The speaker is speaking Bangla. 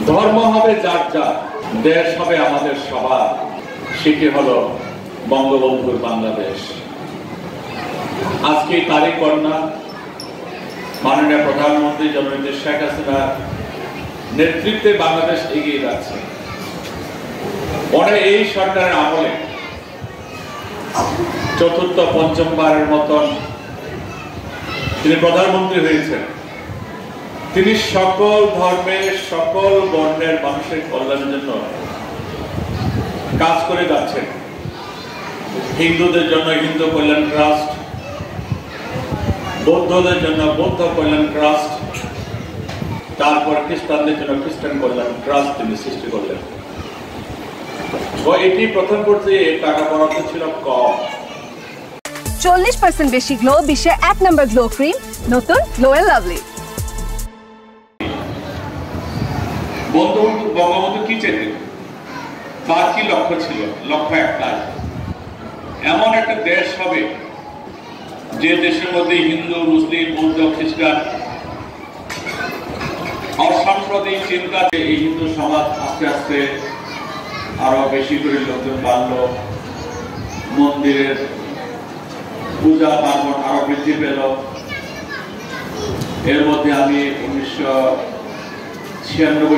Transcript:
ধর্ম হবে যার যার, দেশ হবে আমাদের সবার, সেটি হলো বঙ্গবন্ধুর বাংলাদেশ। আজকে তারই কন্যা মাননীয় প্রধানমন্ত্রী জননেত্রী শেখ হাসিনার নেতৃত্বে বাংলাদেশ এগিয়ে যাচ্ছে। পরে এই সরকারের আমলে চতুর্থ পঞ্চমবারের মতন তিনি প্রধানমন্ত্রী হয়েছেন। তিনি সকল ধর্মের সকল বর্ণের মানুষের কল্যাণের জন্য কাজ করে যাচ্ছেন। হিন্দুদের জন্য হিন্দু কল্যাণ ট্রাস্ট, বৌদ্ধদের জন্য বৌদ্ধ কল্যাণ ট্রাস্ট, তারপর খ্রিস্টানদের জন্য খ্রিস্টান কল্যাণ ট্রাস্ট তিনি সৃষ্টি করলেন। এটি প্রথম পর্যায়ে টাকা বরাদ্দ ছিল কম। 40% বেশি গ্লো, বিশ্বের 1 নম্বর গ্লো ক্রিম, নতুন গ্লো এন্ড লাভলি। বঙ্গবন্ধু কি চেতেন? তার কি লক্ষ্য ছিল? লক্ষ্য একটাই, এমন একটা দেশ হবে যে দেশের মধ্যে হিন্দু, মুসলিম, বৌদ্ধ, খ্রিস্টান অসাম্প্রদায়িক চিন্তা, এই হিন্দু সমাজ আস্তে আস্তে আরো বেশি করে লোকজন বাড়লো, মন্দিরের পূজা পার্বণ আরো বৃদ্ধি পেল। এর মধ্যে আমি 1996